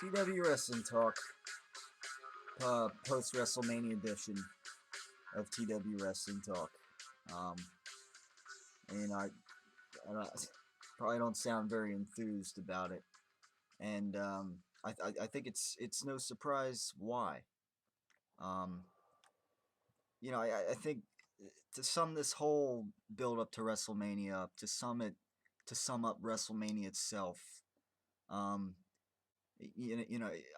TW Wrestling Talk, Post-Wrestlemania edition of TW Wrestling Talk. Um, and I probably don't sound very enthused about it, and I think it's no surprise why. Um, I think to sum this whole build up to WrestleMania up, to sum up WrestleMania itself, um,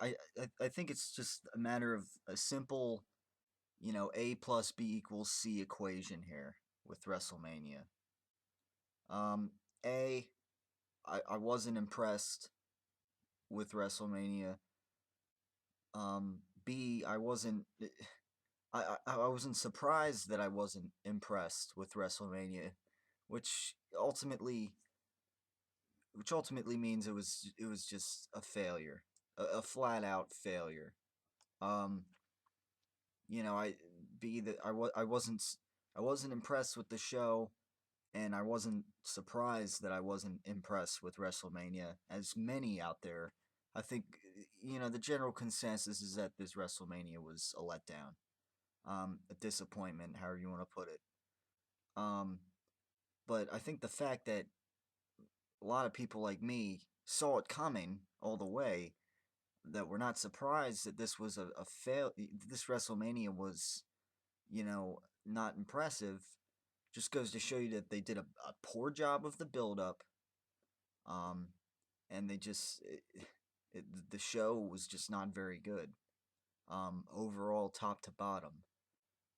I think it's just a matter of a simple, A plus B equals C equation here with WrestleMania. Um, A, I wasn't impressed with WrestleMania. B, I wasn't surprised that I wasn't impressed with WrestleMania, which ultimately which ultimately means it was just a failure, a flat out failure. Um, I B that I wasn't impressed with the show, and I wasn't surprised that I wasn't impressed with WrestleMania. As many out there, I think the general consensus is that this WrestleMania was a letdown, a disappointment, however you want to put it. Um, but I think the fact that a lot of people like me saw it coming all the way, that we're not surprised that this was a fail. This WrestleMania was, not impressive. Just goes to show you that they did a poor job of the build up. Um, and the show was just not very good. Overall, top to bottom.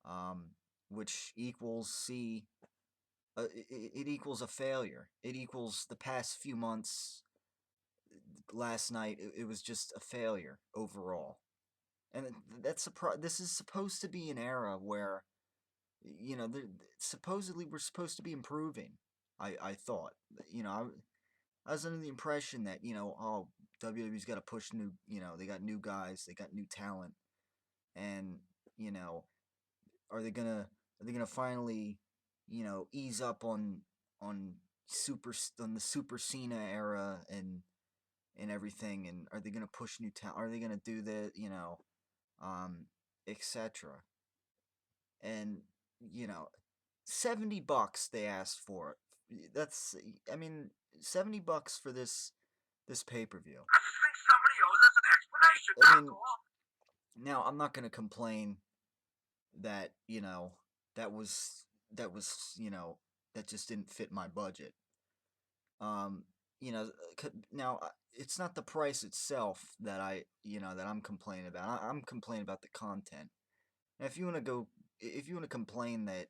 Um, which equals C. It equals a failure. It equals the past few months. Last night, it was just a failure overall. And this is supposed to be an era where, supposedly we're supposed to be improving. I thought, I was under the impression that, oh, WWE's got to push new, they got new guys, they got new talent, and you know, are they gonna finally, ease up on on the Super Cena era and everything, and are they gonna push new talent? Are they gonna do the, um, etc. And you know, $70 they asked for it. That's, I mean, $70 for this pay per view. I just think somebody owes us an explanation. I mean, That's all. now I'm not gonna complain that that was that just didn't fit my budget. Um, now it's not the price itself that that I'm complaining about. I'm complaining about the content. Now, if you want to complain that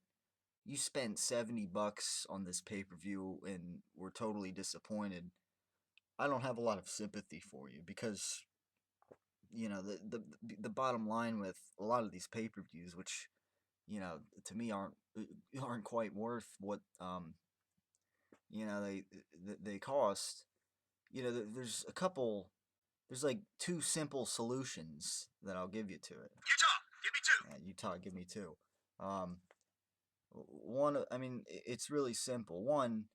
you spent $70 on this pay per view and were totally disappointed, I don't have a lot of sympathy for you, because the bottom line with a lot of these pay per views, which to me aren't quite worth what they cost. There's a couple. There's like two simple solutions that I'll give you to it. Utah, give me two. Yeah, Utah, give me two. Um, One, I mean, it's really simple. One,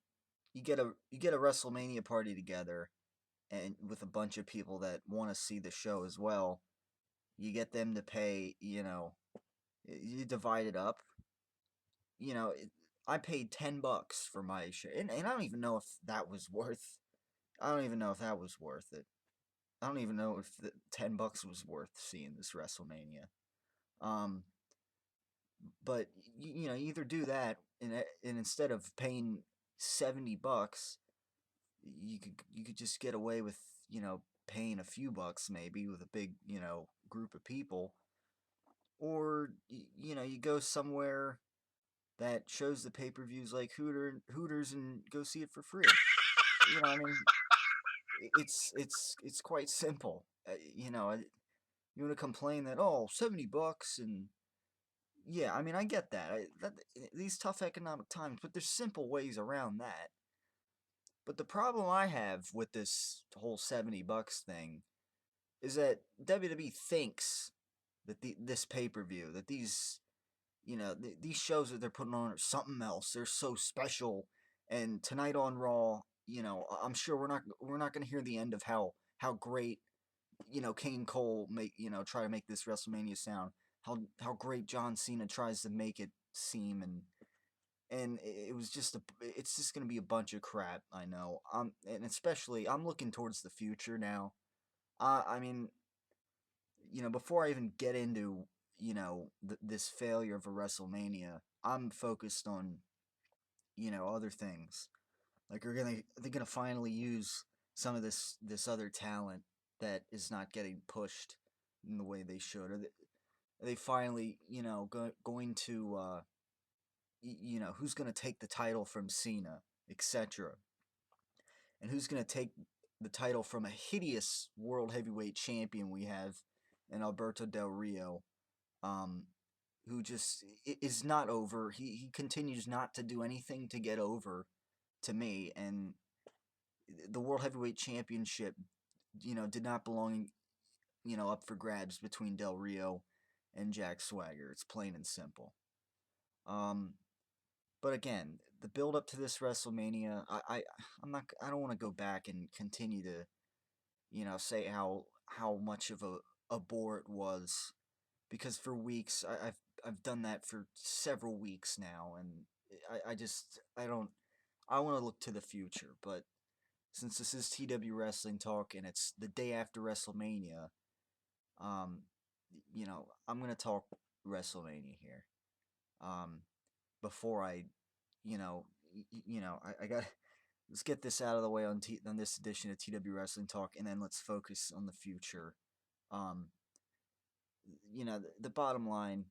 you get a WrestleMania party together, and with a bunch of people that want to see the show as well. You get them to pay. You divide it up. I paid $10 for my show, and I don't even know if that was worth. I don't even know if that was worth it. I don't even know if the $10 was worth seeing this WrestleMania. Um, but you either do that, and instead of paying $70, you could just get away with paying a few bucks, maybe, with a big group of people, or you go somewhere that shows the pay-per-views like Hooters, and go see it for free. I mean, it's quite simple. You want to complain that, oh, $70, and yeah, I mean, I get that. These tough economic times, but there's simple ways around that. But the problem I have with this whole $70 thing is that WWE thinks that this pay-per-view, that these shows that they're putting on are something else. They're so special. And tonight on Raw, I'm sure we're not going to hear the end of how great Kane Cole try to make this WrestleMania sound, how great John Cena tries to make it seem, and it was just it's just gonna be a bunch of crap. I know. And especially I'm looking towards the future now. I mean, before I even get into this failure of a WrestleMania, I'm focused on other things. Like they're gonna finally use some of this other talent that is not getting pushed in the way they should. Are they finally going to who's gonna take the title from Cena, etc. And who's gonna take the title from a hideous world heavyweight champion we have in Alberto Del Rio, um, who just is not over. He continues not to do anything to get over to me, and the World Heavyweight Championship, did not belong, up for grabs between Del Rio and Jack Swagger. It's plain and simple. Um, but again, the build up to this WrestleMania, I don't want to go back and continue to, say how much of a bore it was, because for weeks I've done that for several weeks now, and I don't I want to look to the future, but since this is TW Wrestling Talk and it's the day after WrestleMania, um, I'm gonna talk WrestleMania here. Um, before you know, I got let's get this out of the way on this edition of TW Wrestling Talk, and then let's focus on the future. Um, the bottom line.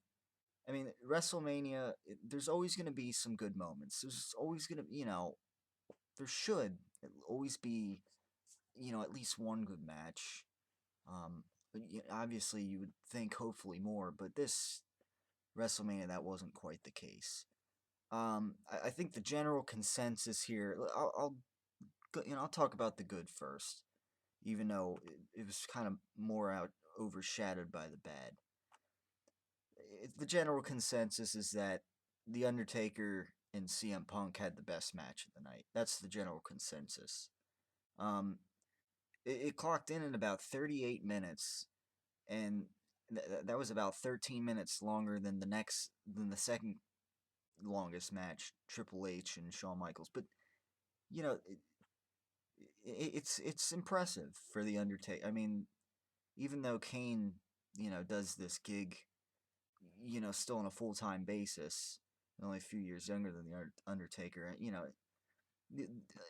I mean, WrestleMania. There's always gonna be some good moments. There's always gonna, there should always be, at least one good match. But obviously, you would think hopefully more, but this WrestleMania that wasn't quite the case. I think the general consensus here. I'll talk about the good first, even though it was kind of more overshadowed by the bad. The general consensus is that the Undertaker and CM Punk had the best match of the night. That's the general consensus. Um, it clocked in about 38 minutes, and that was about 13 minutes longer than the second longest match, Triple H and Shawn Michaels. But you know, it's impressive for the Undertaker. I mean, even though Kane, does this gig, still on a full time basis, only a few years younger than the Undertaker.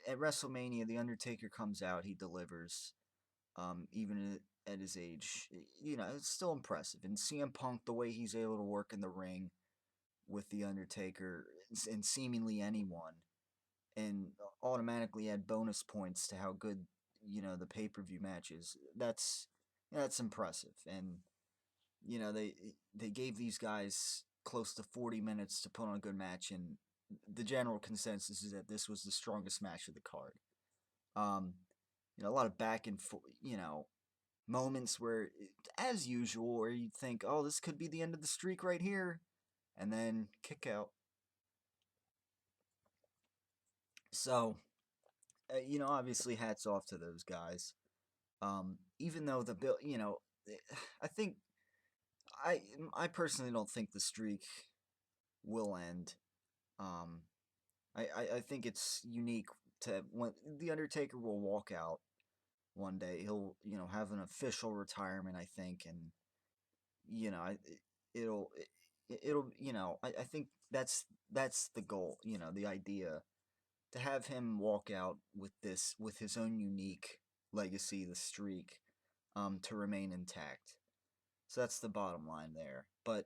At WrestleMania, the Undertaker comes out, he delivers. Even at his age, it's still impressive. And CM Punk, the way he's able to work in the ring with the Undertaker and seemingly anyone, and automatically add bonus points to how good the pay-per-view match is. That's impressive. And they gave these guys close to 40 minutes to put on a good match, and the general consensus is that this was the strongest match of the card. Um, a lot of back and forth, moments where, as usual, where you think, oh, this could be the end of the streak right here, and then kick out. So, obviously, hats off to those guys. Even though the bill, I think I I personally don't think the streak will end. Um, I think it's unique to when the Undertaker will walk out one day. He'll have an official retirement, I think, and you know I, it'll it'll I think that's the goal. The idea to have him walk out with his own unique legacy, the streak, to remain intact. So that's the bottom line there. But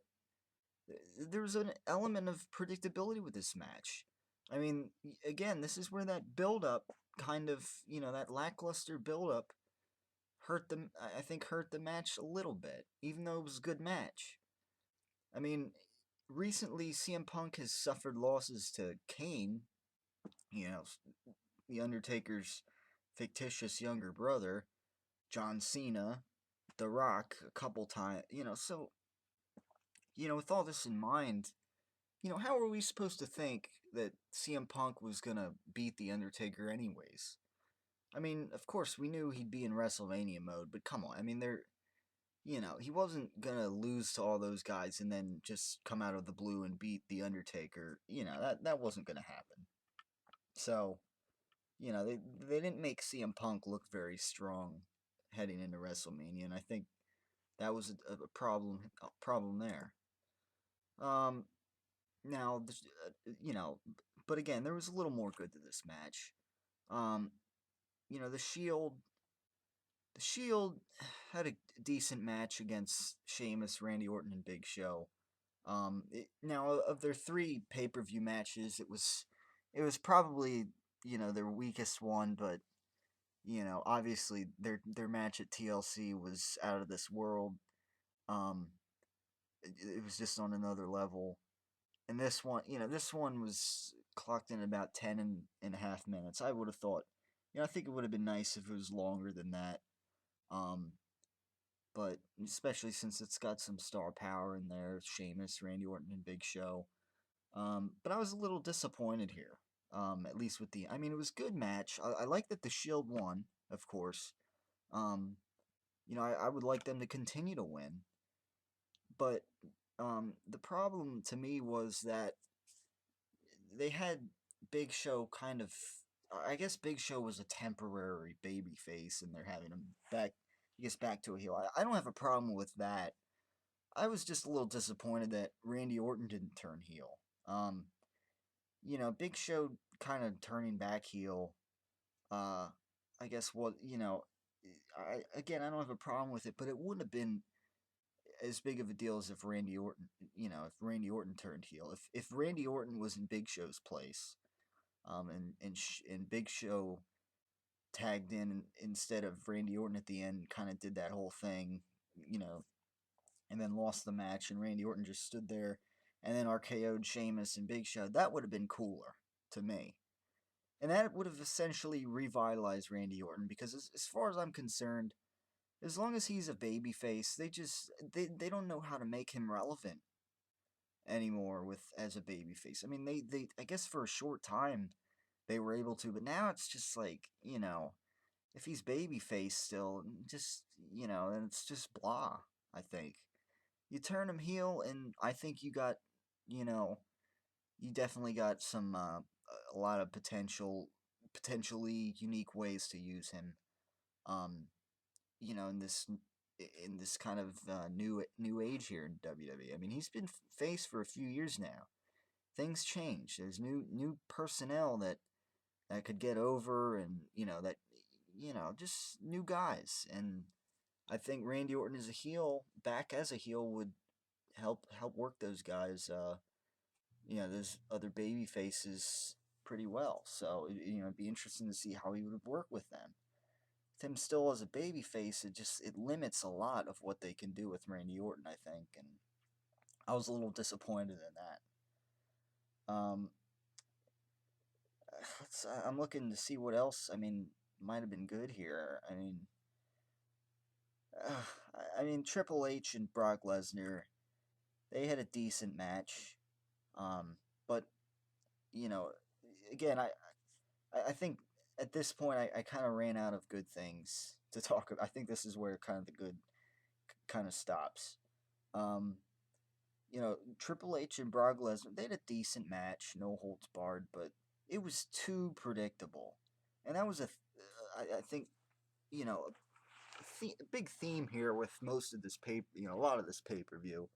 there's an element of predictability with this match. I mean, again, this is where that build up kind of, that lackluster build up I think hurt the match a little bit, even though it was a good match. I mean, recently CM Punk has suffered losses to Kane, you know, the Undertaker's fictitious younger brother, John Cena, The Rock, a couple times, so, with all this in mind, how are we supposed to think that CM Punk was gonna beat The Undertaker anyways? I mean, of course, we knew he'd be in WrestleMania mode, but come on. I mean, he wasn't gonna lose to all those guys and then just come out of the blue and beat The Undertaker. That wasn't gonna happen. So, they didn't make CM Punk look very strong heading into WrestleMania, and I think that was a problem there. Um, now, but again, there was a little more good to this match. Um, the Shield had a decent match against Sheamus, Randy Orton, and Big Show. Now, of their three pay-per-view matches, it was probably their weakest one, but obviously their match at TLC was out of this world. Um, it was just on another level. And this one was clocked in about 10 and a half minutes. I would have thought, I think it would have been nice if it was longer than that. Um, but especially since it's got some star power in there, Sheamus, Randy Orton, and Big Show. But I was a little disappointed here. At least with I mean, it was a good match. I like that the Shield won, of course. Um, I would like them to continue to win. But the problem to me was that they had Big Show kind of. I guess Big Show was a temporary baby face, and they're having him back. I guess back to a heel. I don't have a problem with that. I was just a little disappointed that Randy Orton didn't turn heel. Big Show kind of turning back heel. I guess I don't have a problem with it, but it wouldn't have been as big of a deal as if Randy Orton turned heel. If Randy Orton was in Big Show's place, and Big Show tagged in instead of Randy Orton at the end, kind of did that whole thing, you know, and then lost the match, and Randy Orton just stood there, and then RKO'd Sheamus and Big Show. That would have been cooler to me. And that would have essentially revitalized Randy Orton because, as far as I'm concerned, as long as he's a babyface, they don't know how to make him relevant anymore with as a babyface. I mean, they I guess for a short time they were able to, but now it's just like if he's babyface still, just then it's just blah. I think you turn him heel, and I think you know you definitely got a lot of potentially unique ways to use him. Um, in this kind of new age here in WWE. I mean, he's been face for a few years now. Things change. There's new personnel that could get over, and just new guys. And I think Randy Orton as a heel, back as a heel, would help work those guys. Those other baby faces pretty well. So it'd be interesting to see how he would work with them. With him still as a baby face, it limits a lot of what they can do with Randy Orton, I think, and I was a little disappointed in that. I'm looking to see what else. I mean, might have been good here. Triple H and Brock Lesnar, they had a decent match, but you know, again, I think at this point I kind of ran out of good things to talk about. I think this is where kind of the good kind of stops. Um, Triple H and Brock Lesnar, they had a decent match, no holds barred, but it was too predictable, and that was I think a big theme here with most of this a lot of this pay-per-view,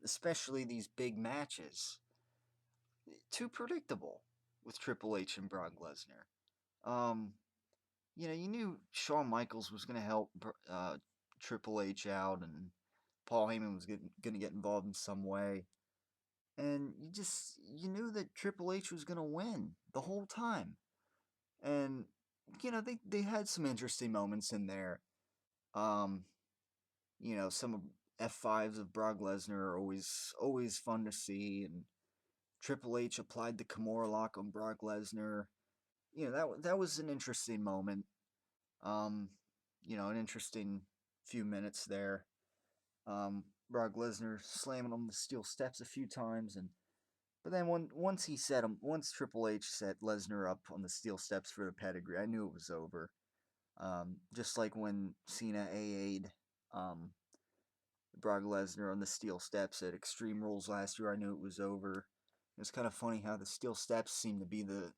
especially these big matches, too predictable with Triple H and Brock Lesnar. Um, you knew Shawn Michaels was going to help Triple H out, and Paul Heyman was going to get involved in some way. And you knew that Triple H was going to win the whole time. And, they had some interesting moments in there. Um, some of F5s of Brock Lesnar are always fun to see. And Triple H applied the Kimura lock on Brock Lesnar. That was an interesting moment. Um, an interesting few minutes there. Brock Lesnar slamming on the steel steps a few times, and But then once Triple H set Lesnar up on the steel steps for the pedigree, I knew it was over. Just like when Cena AA'd um, Brock Lesnar on the steel steps at Extreme Rules last year, I knew it was over. It's kind of funny how the steel steps seem to be the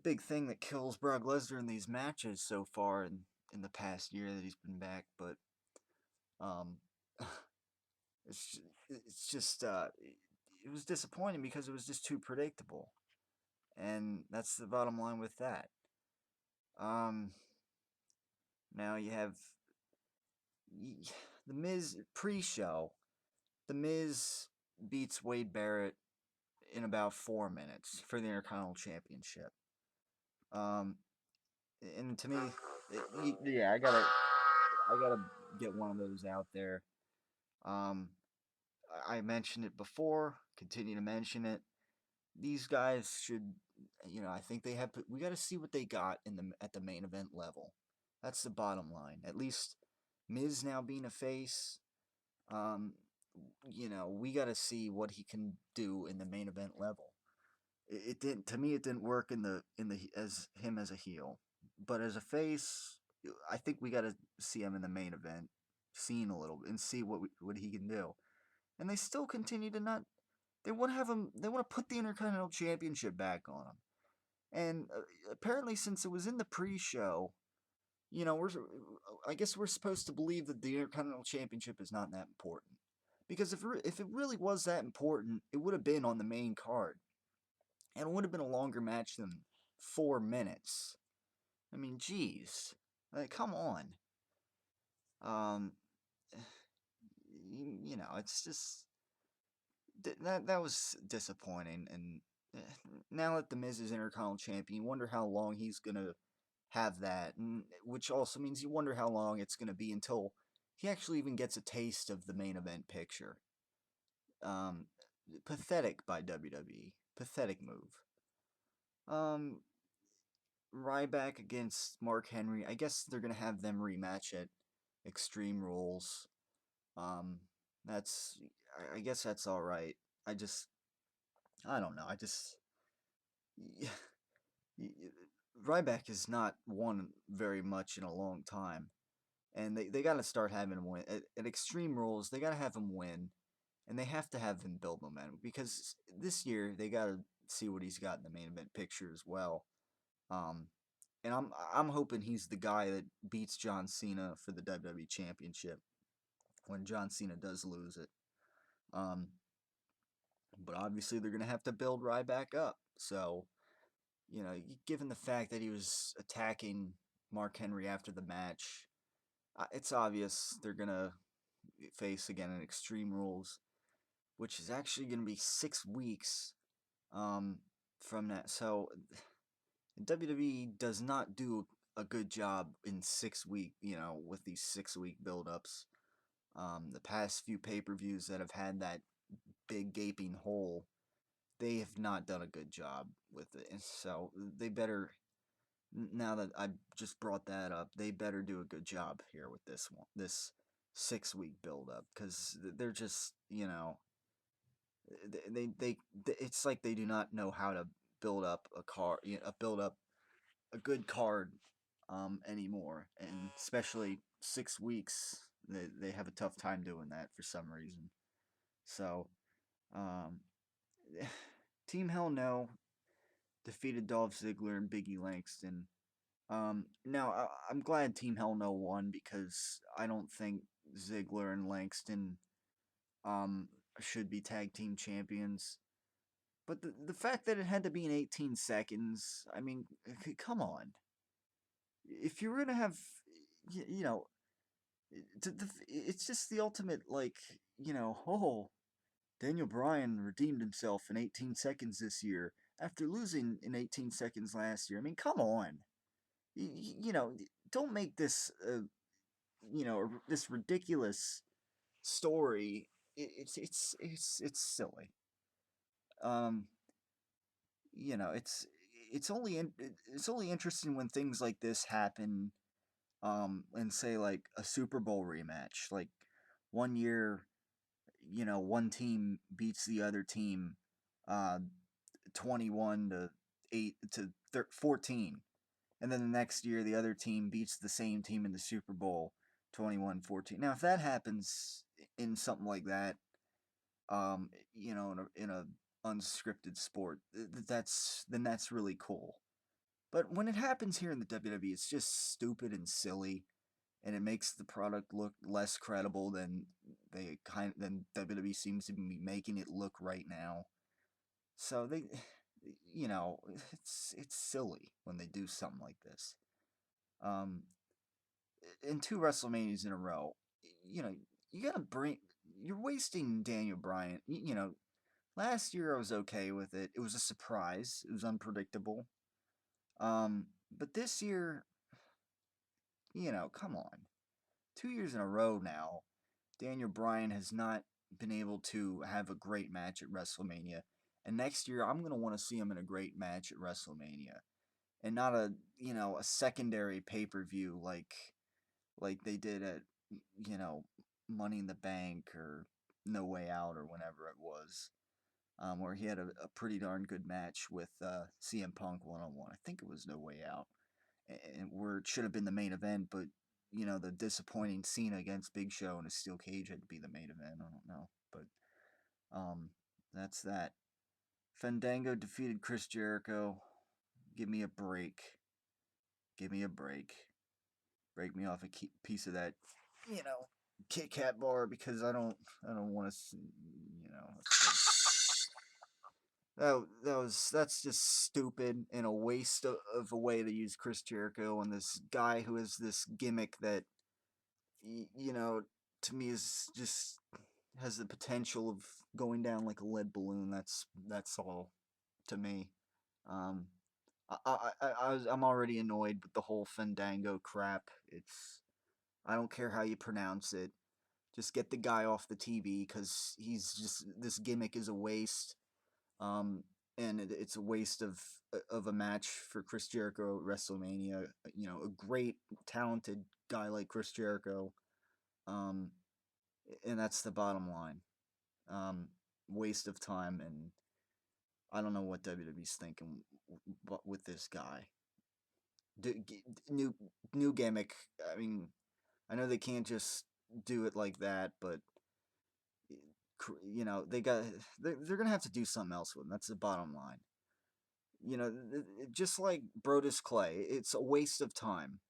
big thing that kills Brock Lesnar in these matches so far in the past year that he's been back. But um, it's just it was disappointing because it was just too predictable, and that's the bottom line with that. Um, Now you have the Miz pre-show. The Miz beats Wade Barrett in about 4 minutes for the Intercontinental Championship. Um, and to me, yeah, I gotta get one of those out there. Um, I mentioned it before. Continue to mention it. These guys should, I think they have. We got to see what they got at the main event level. That's the bottom line. At least Miz now being a face. Um, we got to see what he can do in the main event level. It didn't, to me. It didn't work in the as him as a heel, but as a face, I think we got to see him in the main event scene a little and see what he can do. And they still continue to not. They want to have him. They want to put the Intercontinental Championship back on him. And apparently, since it was in the pre-show, we're I guess we're supposed to believe that the Intercontinental Championship is not that important. Because if it really was that important, it would have been on the main card, and it would have been a longer match than 4 minutes. I mean, geez, like, come on. Um, it's just that was disappointing. And now that the Miz is Intercontinental Champion, you wonder how long he's gonna have that, and which also means you wonder how long it's gonna be until he actually even gets a taste of the main event picture. Um, Pathetic by WWE. Pathetic move. Um, Ryback against Mark Henry. I guess they're gonna have them rematch at Extreme Rules. Um, that's I guess that's all right. I don't know. Ryback has not won very much in a long time, and they got to start having him win at Extreme Rules. They got to have him win, and they have to have him build momentum because this year they got to see what he's got in the main event picture as well. Um, and I'm hoping he's the guy that beats John Cena for the WWE Championship when John Cena does lose it. Um, but obviously they're gonna have to build Ryback up. So given the fact that he was attacking Mark Henry after the match, it's obvious they're gonna face again in Extreme Rules, which is actually gonna be 6 weeks um, from that. So WWE does not do a good job in 6 week, with these 6 week build-ups. The past few pay-per-views that have had that big gaping hole, they have not done a good job with it. And so they better, now that I just brought that up, they better do a good job here with this 6 week build-up, because they're just, it's like they do not know how to build up a car, build up a good card anymore, and especially 6 weeks, they have a tough time doing that for some reason. So, um, Team Hell No defeated Dolph Ziggler and Biggie Langston. Now I'm glad Team Hell No won because I don't think Ziggler and Langston um should be tag team champions. But the fact that it had to be in 18 seconds, I mean, come on. If you're gonna have, you know, it's just the ultimate, like, oh, Daniel Bryan redeemed himself in 18 seconds this year after losing in 18 seconds last year. I mean, come on. You know, don't make this, this ridiculous story. It's silly. Um, it's only interesting when things like this happen. And say like a Super Bowl rematch, like one year, one team beats the other team, uh, 21 to 8 to 14, and then the next year the other team beats the same team in the Super Bowl 21-14. Now, if that happens in something like that, in a unscripted sport, that's really cool. But when it happens here in the WWE, it's just stupid and silly, and it makes the product look less credible than WWE seems to be making it look right now. So you know, it's silly when they do something like this. Um, in two WrestleManias in a row, you know, you gotta bring. You're wasting Daniel Bryan. Last year I was okay with it. It was a surprise. It was unpredictable. But this year, come on. 2 years in a row now, Daniel Bryan has not been able to have a great match at WrestleMania. And next year, I'm gonna want to see him in a great match at WrestleMania, and not a secondary pay per view like they did at you know Money in the Bank or No Way Out or whenever it was, where he had a pretty darn good match with CM Punk one on one. I think it was No Way Out, and where it should have been the main event, but the disappointing Cena against Big Show in a steel cage had to be the main event. I don't know, but um, that's that. Fandango defeated Chris Jericho. Give me a break. Give me a break. Break me off a piece of that, you know, Kit Kat bar because I don't want to, you know. That's just stupid and a waste of a way to use Chris Jericho and this guy who has this gimmick that to me is just has the potential of going down like a lead balloon. That's all to me. Um, I'm already annoyed with the whole Fandango crap. I don't care how you pronounce it. Just get the guy off the TV because this gimmick is a waste. Um, and it's a waste of a match for Chris Jericho at WrestleMania. A great talented guy like Chris Jericho. Um, and that's the bottom line. Um, Waste of time, and I don't know what WWE's thinking with this guy. New new gimmick. I mean, I know they can't just do it like that, but they they're gonna have to do something else with him. That's the bottom line. Just like Brodus Clay, it's a waste of time.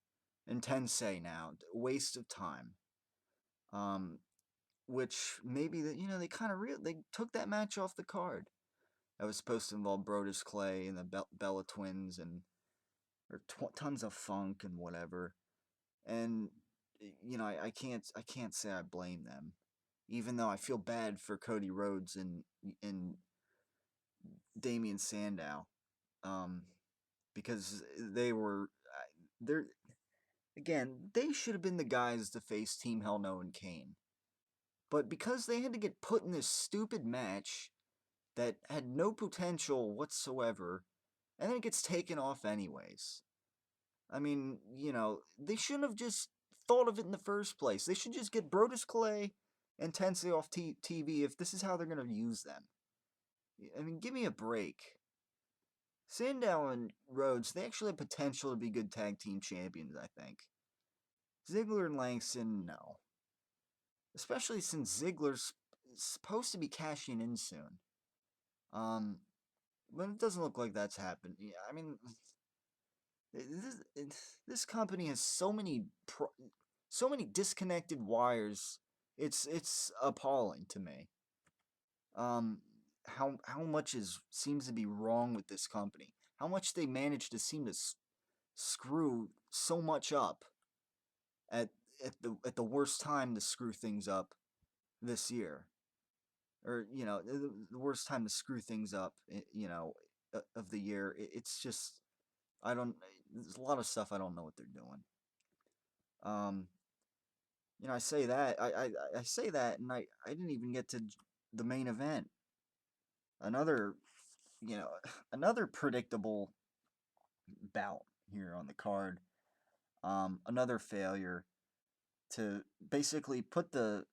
And Tensei now, waste of time. Um, which maybe they kind of they took that match off the card. That was supposed to involve Brodus Clay and the Bella Twins and or tons of funk and whatever. And I can't say I blame them, even though I feel bad for Cody Rhodes and Damian Sandow, um, because they're again they should have been the guys to face Team Hell No and Kane, but because they had to get put in this stupid match that had no potential whatsoever, and then it gets taken off anyways. I mean, they shouldn't have just thought of it in the first place. They should just get Brodus Clay and Tensei off TV if this is how they're going to use them. I mean, give me a break. Sandow and Rhodes, they actually have potential to be good tag team champions, I think. Ziggler and Langston, no. Especially since Ziggler's supposed to be cashing in soon. Um, but it doesn't look like that's happened. Yeah, I mean, this company has so many disconnected wires. It's appalling to me. How much seems to be wrong with this company? How much they manage to seem to screw so much up at the worst time to screw things up this year, or the worst time to screw things up, of the year. It's just I don't. There's a lot of stuff I don't know what they're doing. Um, I say that I say that, and I didn't even get to the main event. Another another predictable bout here on the card. Another failure to basically put the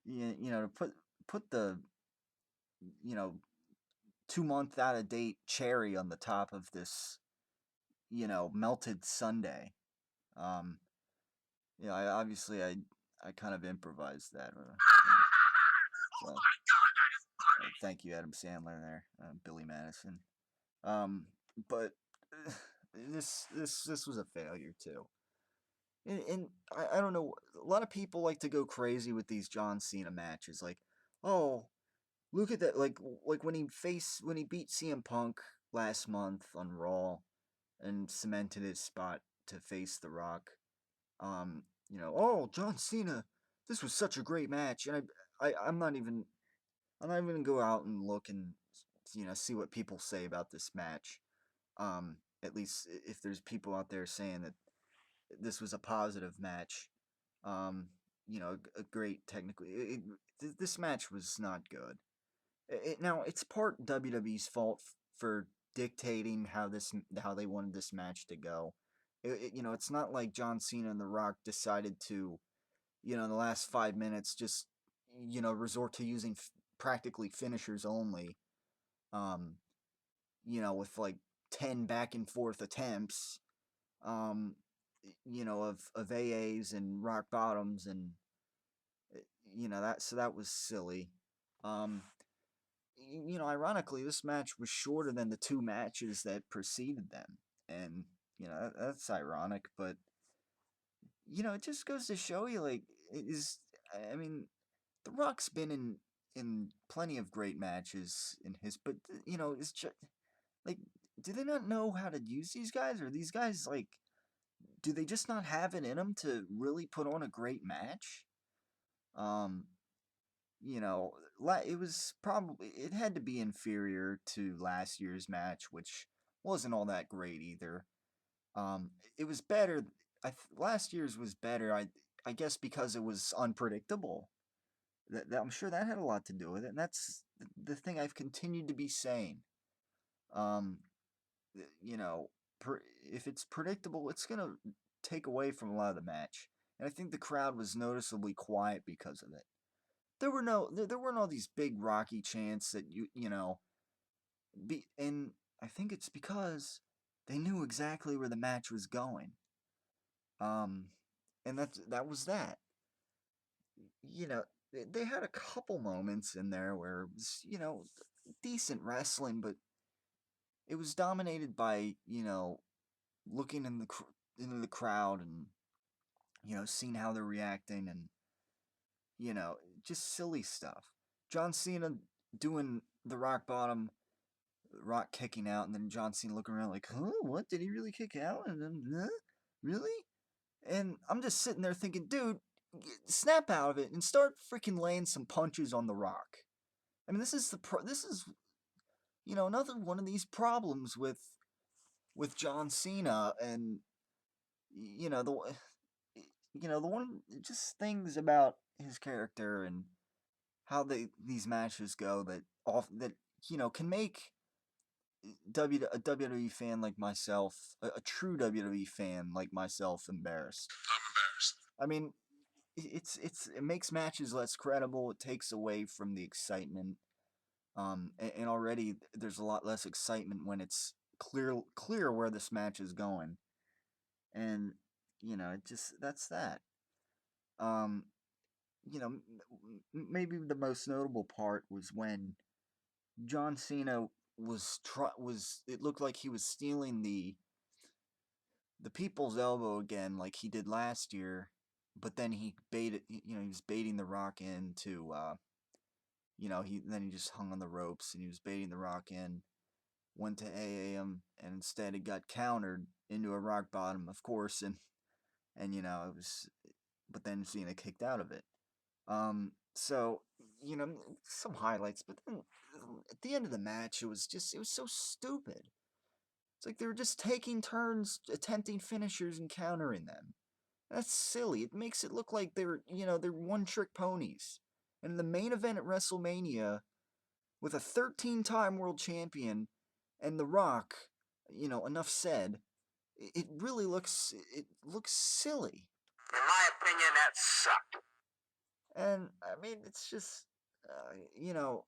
to put the, you know, 2 month out of date cherry on the top of this, melted sundae. Um, I obviously I kind of improvised that. Oh So my god, that is funny! thank you, Adam Sandler there, Billy Madison. Um, but this was a failure too. And I don't know. A lot of people like to go crazy with these John Cena matches. Like, oh, look at that! Like when he beat CM Punk last month on Raw and cemented his spot to face The Rock. Oh, John Cena, this was such a great match, and I'm not even gonna go out and look and see what people say about this match. At least if there's people out there saying that this was a positive match, um, a great technically. This match was not good. Now it's part WWE's fault for dictating how they wanted this match to go. It's not like John Cena and The Rock decided to, in the last 5 minutes, just resort to using practically finishers only. Um, with like 10 back and forth attempts. Um, of AAs and rock bottoms and that was silly. Um, Ironically, this match was shorter than the two matches that preceded them, and that's ironic. But it just goes to show you, like, it is. I mean, The Rock's been in plenty of great matches in his, but it's just like, do they not know how to use these guys, or these guys like, do they just not have it in them to really put on a great match? Um, it had to be inferior to last year's match, which wasn't all that great either. It was better. Last year's was better. I guess because it was unpredictable. I'm sure that had a lot to do with it, and that's the thing I've continued to be saying. Um, you know, if it's predictable, it's gonna take away from a lot of the match, and I think the crowd was noticeably quiet because of it. There weren't all these big Rocky chants that and I think it's because they knew exactly where the match was going. Um, and that was that. You know, they had a couple moments in there where it was, decent wrestling, but it was dominated by, looking into the crowd and seeing how they're reacting and you know just silly stuff. John Cena doing the rock bottom, Rock kicking out, and then John Cena looking around like, huh, what, did he really kick out? And then, huh? Really? And I'm just sitting there thinking, dude, snap out of it and start freaking laying some punches on the Rock. I mean, this is another one of these problems with John Cena, and you know the the one just things about his character and how these matches go that can make a WWE fan like myself, a true WWE fan like myself, embarrassed. I'm embarrassed. I mean, it makes matches less credible. It takes away from the excitement. And already there's a lot less excitement when it's clear where this match is going, and it just that's that. Um, maybe the most notable part was when John Cena was it looked like he was stealing the people's elbow again, like he did last year, but then he was baiting the Rock into, he just hung on the ropes and he was baiting the Rock in, went to AA him, and instead it got countered into a rock bottom, of course, and it was, but then Cena kicked out of it. So some highlights, but then at the end of the match, it was so stupid. It's like they were just taking turns attempting finishers and countering them. That's silly. It makes it look like they're one trick ponies. And in the main event at WrestleMania, with a 13-time world champion and The Rock, enough said, it looks silly. In my opinion, that sucked. And I mean, it's just, you know,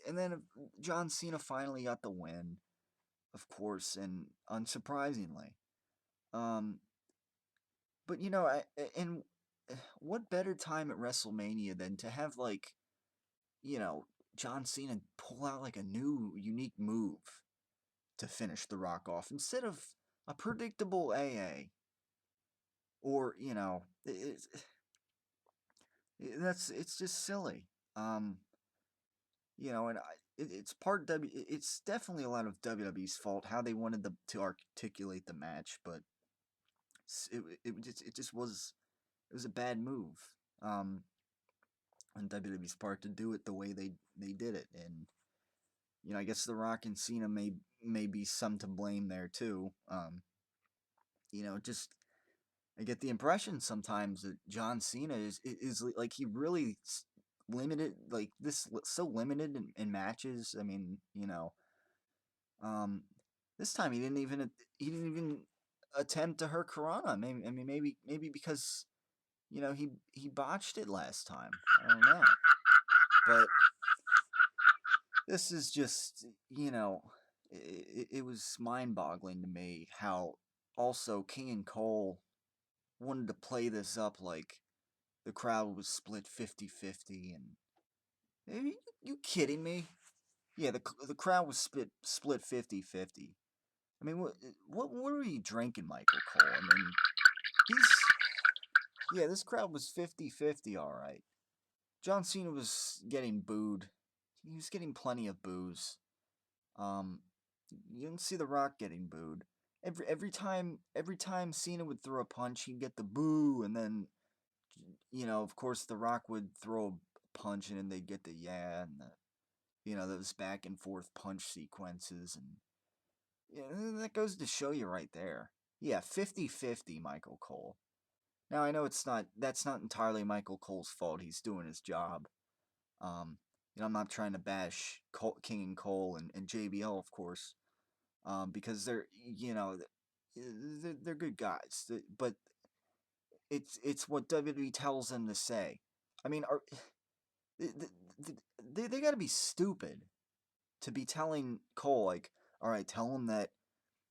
and then John Cena finally got the win, of course, and unsurprisingly. Um, but you know, and what better time at WrestleMania than to have like, you know, John Cena pull out like a new unique move to finish The Rock off instead of a predictable AA or you know, it's just silly. Um, you know, and it's it's definitely a lot of WWE's fault how they wanted to articulate the match, but it just was it was a bad move um on WWE's part to do it the way they did it, and you know I guess The Rock and Cena may be some to blame there too. You know, just I get the impression sometimes that John Cena is like he really limited like this so limited in matches. I mean, you know, um, this time he didn't even attempt a Hurricanrana. Maybe I mean maybe because you know he botched it last time. I don't know, but this is just you know it was mind boggling to me how also King and Cole wanted to play this up like the crowd was split 50-50 and you kidding me? Yeah, the crowd was split 50-50. I mean, what were you drinking, Michael Cole? I mean, he's yeah, this crowd was 50-50 all right. John Cena was getting booed. He was getting plenty of boos. Um you didn't see The Rock getting booed. Every time Cena would throw a punch, he'd get the boo and then you know, of course, The Rock would throw a punch and then they'd get the yeah and you know those back and forth punch sequences and yeah, that goes to show you right there. Yeah, 50-50, Michael Cole. Now I know that's not entirely Michael Cole's fault. He's doing his job. You know, I'm not trying to bash King and Cole and JBL, of course, because they're you know they're good guys. But it's what WWE tells them to say. I mean, they, they got to be stupid to be telling Cole like, all right, tell him that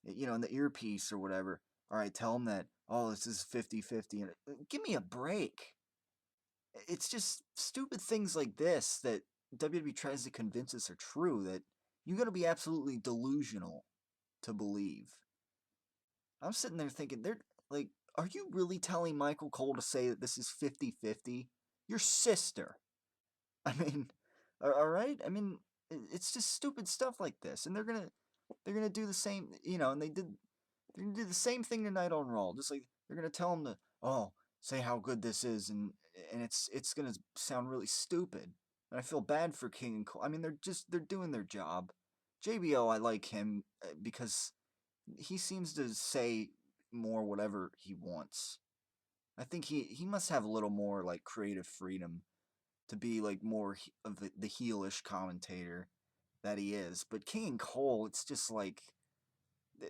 you know in the earpiece or whatever. All right, tell him that oh this is 50-50 and give me a break. It's just stupid things like this that WWE tries to convince us are true that you got to be absolutely delusional to believe. I'm sitting there thinking they're like are you really telling Michael Cole to say that this is 50-50? Your sister. I mean, all right. I mean, it's just stupid stuff like this, and they're gonna do the same. You know, and they're gonna do the same thing tonight on Raw. Just like they're gonna tell them to say how good this is, and it's gonna sound really stupid. And I feel bad for King and Cole. I mean, they're doing their job. JBO, I like him because he seems to say more whatever he wants. I think he must have a little more like creative freedom to be like more of the heelish commentator that he is. But King and Cole, it's just like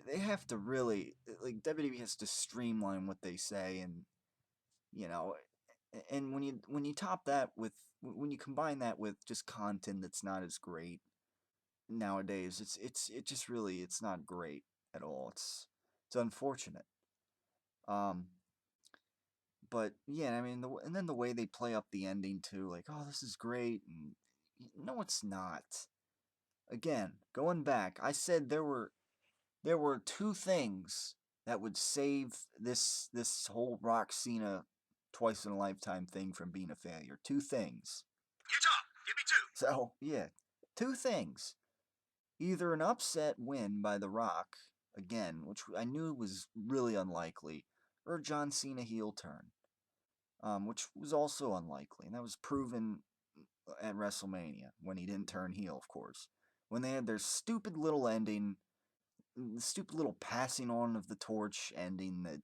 they have to really like WWE has to streamline what they say, and you know, and when you top that with when you combine that with just content that's not as great nowadays, it just really it's not great at all. It's unfortunate. Um, but yeah, I mean, and then the way they play up the ending too, like oh this is great, and no, it's not. Again, going back, I said there were two things that would save this whole Rock Cena twice in a lifetime thing from being a failure. Two things. Utah, give me two. So yeah, two things. Either an upset win by The Rock again, which I knew was really unlikely, or a John Cena heel turn, which was also unlikely, and that was proven at WrestleMania when he didn't turn heel, of course. When they had their stupid little ending, the stupid little passing on of the torch ending that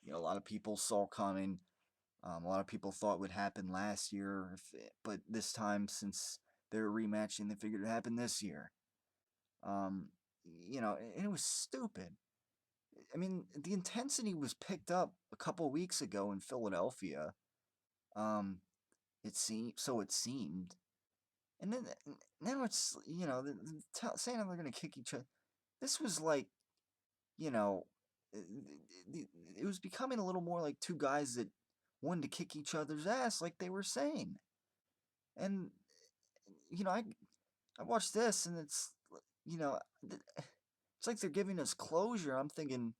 you know a lot of people saw coming. A lot of people thought would happen last year, but this time since they're rematching, they figured it happened this year. Um, you know, and it was stupid. I mean, the intensity was picked up a couple weeks ago in Philadelphia. Um, it seemed. And then now it's, saying they're going to kick each other. This was like, you know, uh, it was becoming a little more like two guys that wanted to kick each other's ass, like they were saying. And, you know, I watched this and you know, it's like they're giving us closure. I'm thinking,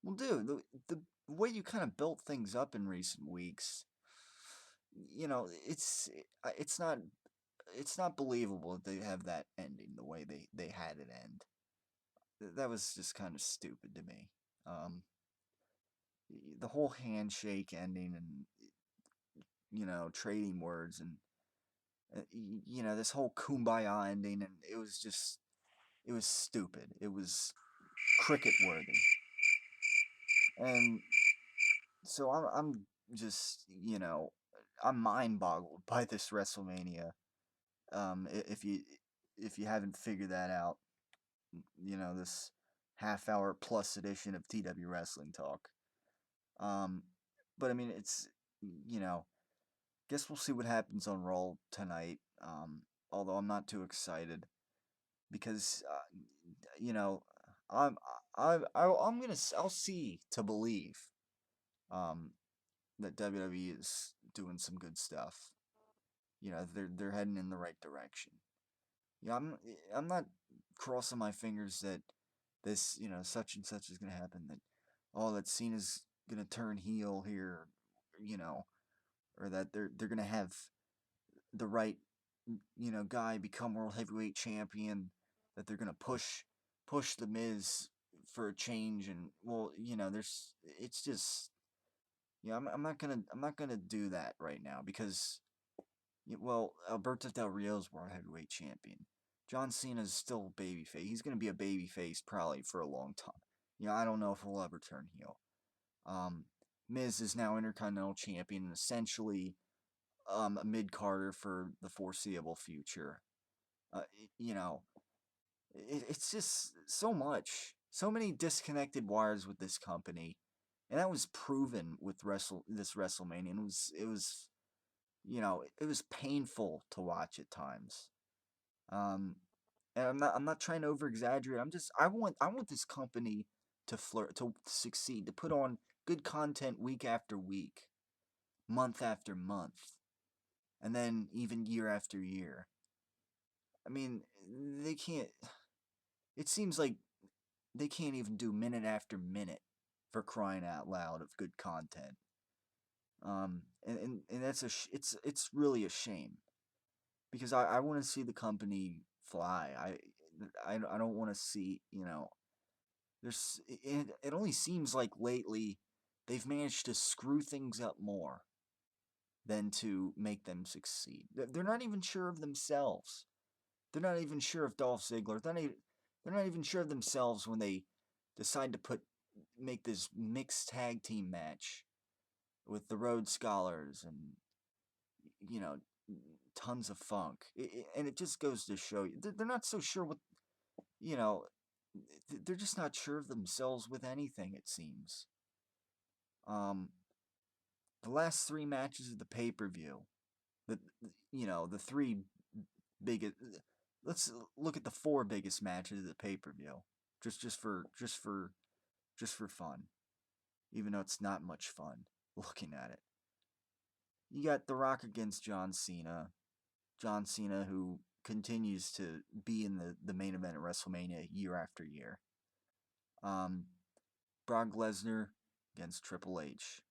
well, dude, the way you kind of built things up in recent weeks, it's not believable that they have that ending the way they had it end. That was just kind of stupid to me. Um, the whole handshake ending and trading words and this whole kumbaya ending, and it was stupid. It was cricket worthy, and so I'm just I'm mind boggled by this WrestleMania. If you haven't figured that out, this half hour plus edition of TW Wrestling Talk. Um, but I mean, it's you know, guess we'll see what happens on Raw tonight. Although I'm not too excited because you know, I'm I'm gonna I'll see to believe um that WWE is doing some good stuff. They're heading in the right direction. I'm not crossing my fingers that this such and such is gonna happen. That Cena's gonna turn heel here, you know, or that they're gonna have the right guy become world heavyweight champion. That they're gonna push the Miz for a change, and well, there's it's just I'm not gonna do that right now because well, Alberto Del Rio's world heavyweight champion. John Cena's still babyface. He's gonna be a babyface probably for a long time. I don't know if he'll ever turn heel. Um, Miz is now Intercontinental Champion and essentially a mid Carter for the foreseeable future. Uh, you know, it's just so much, so many disconnected wires with this company, and that was proven with this WrestleMania. And it was painful to watch at times. Um, and I'm not trying to over exaggerate. I want this company to to succeed, to put on good content week after week, month after month, and then even year after year. I mean, they can't. It seems like they can't even do minute after minute for crying out loud of good content. And that's it's really a shame because I want to see the company fly. I don't want to see it only seems like lately they've managed to screw things up more than to make them succeed. They're not even sure of themselves. They're not even sure of Dolph Ziggler. They're not even sure of themselves when they decide to make this mixed tag team match with the Rhodes Scholars and you know tons of funk. And it just goes to show you they're not so sure what you know. They're just not sure of themselves with anything. It seems. Um, the last three matches of the pay per view, the the three biggest. Let's look at the four biggest matches of the pay per view, just for fun. Even though it's not much fun looking at it. You got The Rock against John Cena. John Cena, who continues to be in the main event at WrestleMania year after year. Um, Brock Lesnar against Triple H.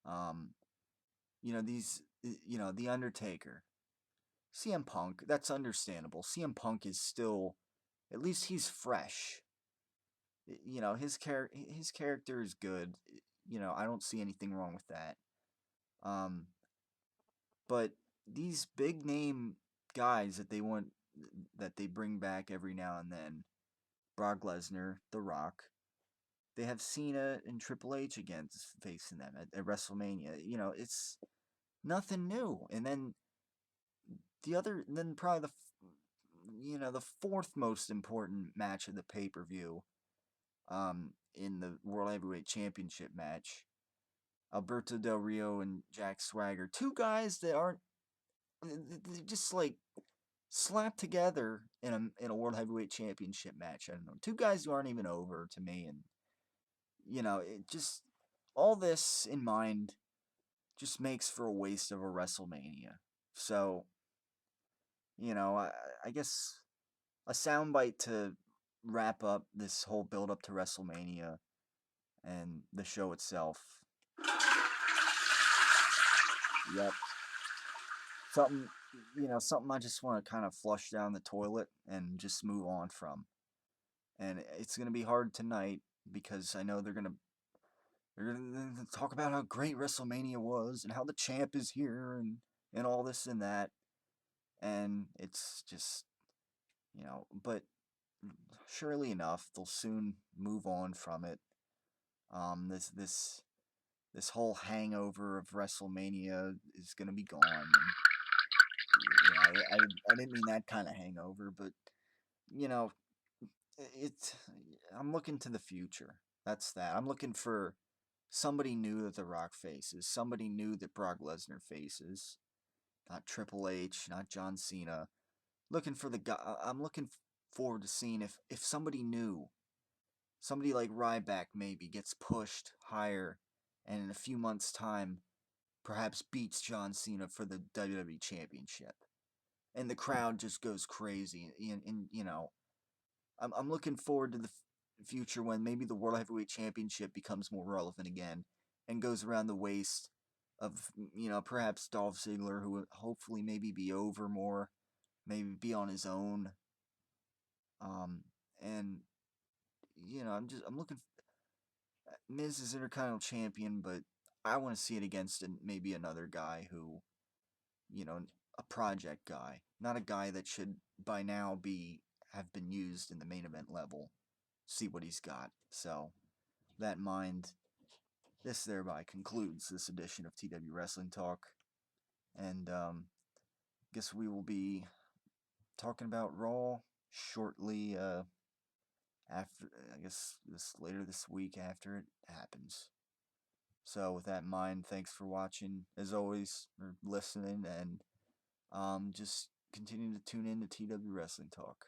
Um, The Undertaker. CM Punk, that's understandable. CM Punk is still, at least he's fresh. His character is good. I don't see anything wrong with that. Um, but these big name guys that they bring back every now and then, Brock Lesnar, The Rock, they have Cena and Triple H against facing them at WrestleMania. It's nothing new. And then probably the fourth most important match of the pay per view, in the World Heavyweight Championship match, Alberto Del Rio and Jack Swagger, two guys that aren't just like slapped together in a World Heavyweight Championship match. I don't know, two guys who aren't even over to me, and it just all this in mind just makes for a waste of a WrestleMania. So I guess a soundbite to wrap up this whole build up to WrestleMania and the show itself. Yep. Something something I just want to kind of flush down the toilet and just move on from. And it's gonna be hard tonight because I know they're gonna talk about how great WrestleMania was and how the champ is here and all this and that. And it's just but surely enough, they'll soon move on from it. This whole hangover of WrestleMania is gonna be gone. And, I didn't mean that kind of hangover, but you know, it's I'm looking to the future. That's that. I'm looking for somebody new that The Rock faces, somebody new that Brock Lesnar faces, not Triple H, not John Cena. Looking for the guy. I'm looking forward to seeing if somebody new, somebody like Ryback maybe gets pushed higher, and in a few months' time, perhaps beats John Cena for the WWE Championship, and the crowd just goes crazy. And I'm looking forward to the future when maybe the World Heavyweight Championship becomes more relevant again and goes around the waist of perhaps Dolph Ziggler, who would hopefully maybe be over more, maybe be on his own. And I'm looking. Miz is Intercontinental Champion, but I want to see it against maybe another guy who, a project guy, not a guy that should by now have been used in the main event level. See what he's got. So, that in mind, this thereby concludes this edition of TW Wrestling Talk, and guess we will be talking about Raw shortly. After I guess this later this week after it happens. So with that in mind, thanks for watching as always or listening, and just continue to tune in to TW Wrestling Talk.